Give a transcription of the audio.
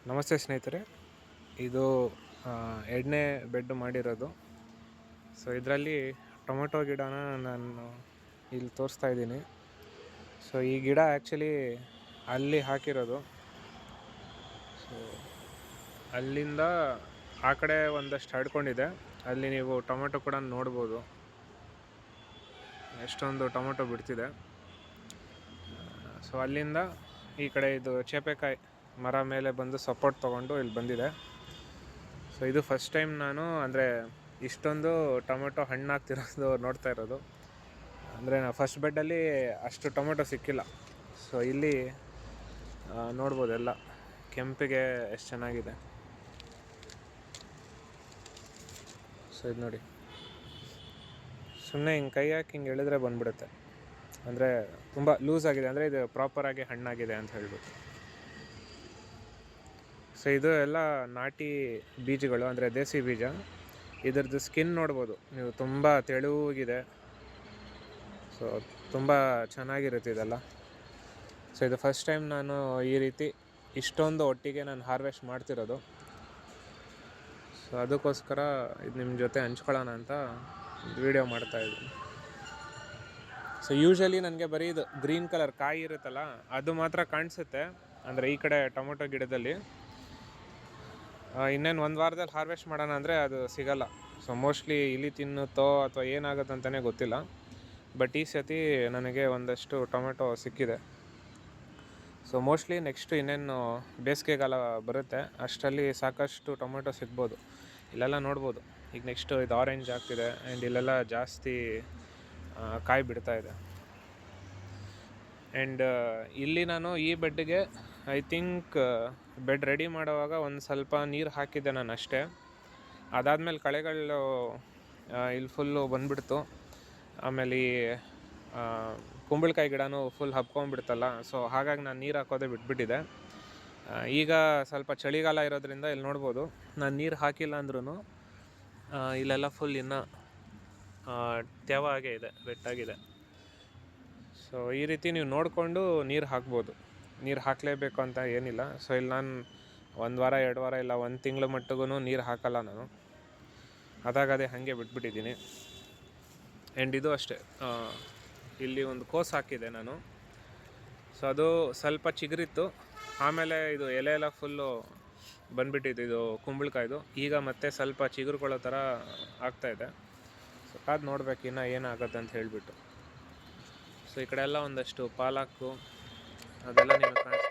ನಮಸ್ತೆ ಸ್ನೇಹಿತರೆ, ಇದು ಎರಡನೇ ಬೆಡ್ ಮಾಡಿರೋದು. ಸೊ ಇದರಲ್ಲಿ ಟೊಮೆಟೊ ಗಿಡನ ನಾನು ಇಲ್ಲಿ ತೋರಿಸ್ತಾ ಇದ್ದೀನಿ. ಸೊ ಈ ಗಿಡ ಆ್ಯಕ್ಚುಲಿ ಅಲ್ಲಿ ಹಾಕಿರೋದು. ಸೊ ಅಲ್ಲಿಂದ ಆ ಕಡೆ ಒಂದಷ್ಟು ಹರಡ್ಕೊಂಡಿದೆ. ಅಲ್ಲಿ ನೀವು ಟೊಮೆಟೊ ಕೂಡ ನೋಡ್ಬೋದು, ಎಷ್ಟೊಂದು ಟೊಮೆಟೊ ಬಿಡ್ತಿದೆ. ಸೊ ಅಲ್ಲಿಂದ ಈ ಕಡೆ ಇದು ಚೇಪೆಕಾಯಿ ಮರ ಮೇಲೆ ಬಂದು ಸಪೋರ್ಟ್ ತೊಗೊಂಡು ಇಲ್ಲಿ ಬಂದಿದೆ. ಸೊ ಇದು ಫಸ್ಟ್ ಟೈಮ್ ನಾನು ಅಂದರೆ ಇಷ್ಟೊಂದು ಟೊಮೆಟೊ ಹಣ್ಣಾಗ್ತಿರೋದು ನೋಡ್ತಾ ಇರೋದು. ಅಂದರೆ ನಾವು ಫಸ್ಟ್ ಬೆಡ್ಡಲ್ಲಿ ಅಷ್ಟು ಟೊಮೆಟೊ ಸಿಕ್ಕಿಲ್ಲ. ಸೊ ಇಲ್ಲಿ ನೋಡ್ಬೋದು ಎಲ್ಲ ಕೆಂಪಿಗೆ ಎಷ್ಟು ಚೆನ್ನಾಗಿದೆ. ಸೊ ಇದು ನೋಡಿ, ಸುಮ್ಮನೆ ಹಿಂಗೆ ಕೈ ಹಾಕಿ ಹಿಂಗೆ ಎಳೆದ್ರೆ ಬಂದ್ಬಿಡುತ್ತೆ. ಅಂದರೆ ತುಂಬ ಲೂಸ್ ಆಗಿದೆ, ಅಂದರೆ ಇದು ಪ್ರಾಪರಾಗಿ ಹಣ್ಣಾಗಿದೆ ಅಂತ ಹೇಳ್ಬಿಟ್ಟು. ಸೊ ಇದು ಎಲ್ಲ ನಾಟಿ ಬೀಜಗಳು, ಅಂದರೆ ದೇಸಿ ಬೀಜ. ಇದರದ್ದು ಸ್ಕಿನ್ ನೋಡ್ಬೋದು ನೀವು, ತುಂಬ ತೆಳುವಾಗಿದೆ. ಸೊ ತುಂಬ ಚೆನ್ನಾಗಿರುತ್ತೆ ಇದೆಲ್ಲ. ಸೊ ಇದು ಫಸ್ಟ್ ಟೈಮ್ ನಾನು ಈ ರೀತಿ ಇಷ್ಟೊಂದು ಒಟ್ಟಿಗೆ ನಾನು ಹಾರ್ವೆಸ್ಟ್ ಮಾಡ್ತಿರೋದು. ಸೊ ಅದಕ್ಕೋಸ್ಕರ ಇದು ನಿಮ್ಮ ಜೊತೆ ಹಂಚ್ಕೊಳ್ಳೋಣ ಅಂತ ವಿಡಿಯೋ ಮಾಡ್ತಾಯಿದ್ದೀನಿ. ಸೊ ಯೂಶ್ವಲಿ ನನಗೆ ಬರೀ ಇದು ಗ್ರೀನ್ ಕಲರ್ ಕಾಯಿ ಇರುತ್ತಲ್ಲ, ಅದು ಮಾತ್ರ ಕಾಣಿಸುತ್ತೆ ಅಂದರೆ ಈ ಕಡೆ ಟೊಮೊಟೊ ಗಿಡದಲ್ಲಿ. ಇನ್ನೇನು ಒಂದು ವಾರದಲ್ಲಿ ಹಾರ್ವೆಸ್ಟ್ ಮಾಡೋಣ ಅಂದರೆ ಅದು ಸಿಗಲ್ಲ. ಸೊ ಮೋಸ್ಟ್ಲಿ ಇಲಿ ತಿನ್ನುತ್ತೋ ಅಥವಾ ಏನಾಗುತ್ತೆ ಅಂತಲೇ ಗೊತ್ತಿಲ್ಲ. ಬಟ್ ಈ ಸತಿ ನನಗೆ ಒಂದಷ್ಟು ಟೊಮೆಟೊ ಸಿಕ್ಕಿದೆ. ಸೊ ಮೋಸ್ಟ್ಲಿ ನೆಕ್ಸ್ಟು ಇನ್ನೇನು ಬೇಸಿಗೆಗಾಲ ಬರುತ್ತೆ, ಅಷ್ಟರಲ್ಲಿ ಸಾಕಷ್ಟು ಟೊಮೆಟೊ ಸಿಗ್ಬೋದು. ಇಲ್ಲೆಲ್ಲ ನೋಡ್ಬೋದು, ಈಗ ನೆಕ್ಸ್ಟು ಇದು ಆರೆಂಜ್ ಆಗ್ತಿದೆ ಆ್ಯಂಡ್ ಇಲ್ಲೆಲ್ಲ ಜಾಸ್ತಿ ಕಾಯಿ ಬಿಡ್ತಾ ಇದೆ. ಆ್ಯಂಡ್ ಇಲ್ಲಿ ನಾನು ಈ ಬೆಡ್ಗೆ ಐ ಥಿಂಕ್ ಬೆಡ್ ರೆಡಿ ಮಾಡುವಾಗ ಒಂದು ಸ್ವಲ್ಪ ನೀರು ಹಾಕಿದ್ದೆ ನಾನು ಅಷ್ಟೇ. ಅದಾದಮೇಲೆ ಕಳೆಗಳು ಇಲ್ಲಿ ಫುಲ್ಲು ಬಂದುಬಿಡ್ತು. ಆಮೇಲೆ ಈ ಕುಂಬಳಕಾಯಿ ಗಿಡನೂ ಫುಲ್ ಹಬ್ಕೊಂಡ್ಬಿಡ್ತಲ್ಲ. ಸೊ ಹಾಗಾಗಿ ನಾನು ನೀರು ಹಾಕೋದೇ ಬಿಟ್ಬಿಟ್ಟಿದ್ದೆ. ಈಗ ಸ್ವಲ್ಪ ಚಳಿಗಾಲ ಇರೋದ್ರಿಂದ ಇಲ್ಲಿ ನೋಡ್ಬೋದು, ನಾನು ನೀರು ಹಾಕಿಲ್ಲ ಅಂದ್ರೂ ಇಲ್ಲೆಲ್ಲ ಫುಲ್ ಇನ್ನೂ ತೇವ ಆಗೇ ಇದೆ, ವೆಟ್ಟಾಗಿದೆ. ಸೊ ಈ ರೀತಿ ನೀವು ನೋಡಿಕೊಂಡು ನೀರು ಹಾಕ್ಬೋದು. ನೀರು ಹಾಕಲೇಬೇಕು ಅಂತ ಏನಿಲ್ಲ. ಸೊ ಇಲ್ಲಿ ನಾನು 1 ವಾರ 2 ವಾರ ಇಲ್ಲ 1 ತಿಂಗಳ ಮಟ್ಟಿಗೂ ನೀರು ಹಾಕಲ್ಲ ನಾನು, ಅದಾಗದೇ ಹಾಗೆ ಬಿಟ್ಬಿಟ್ಟಿದ್ದೀನಿ. ಆ್ಯಂಡ್ ಇದು ಅಷ್ಟೇ, ಇಲ್ಲಿ ಒಂದು ಕೋಸು ಹಾಕಿದೆ ನಾನು. ಸೊ ಅದು ಸ್ವಲ್ಪ ಚಿಗುರಿತ್ತು, ಆಮೇಲೆ ಇದು ಎಲೆ ಎಲ್ಲ ಫುಲ್ಲು ಬಂದುಬಿಟ್ಟಿದ್ದು ಇದು ಕುಂಬಳಕಾಯ್ದು. ಈಗ ಮತ್ತೆ ಸ್ವಲ್ಪ ಚಿಗುರುಕೊಳ್ಳೋ ಥರ ಆಗ್ತಾಯಿದೆ. ಸೊ ಕಾದು ನೋಡ್ಬೇಕು ಇನ್ನೂ ಏನಾಗುತ್ತೆ ಅಂತ ಹೇಳಿಬಿಟ್ಟು. ಸೊ ಈ ಕಡೆ ಎಲ್ಲ ಒಂದಷ್ಟು ಪಾಲಕ್ಕು ಅದೆಲ್ಲ ನಿಮಗೆ ಕಾಣಿಸ್ತಾ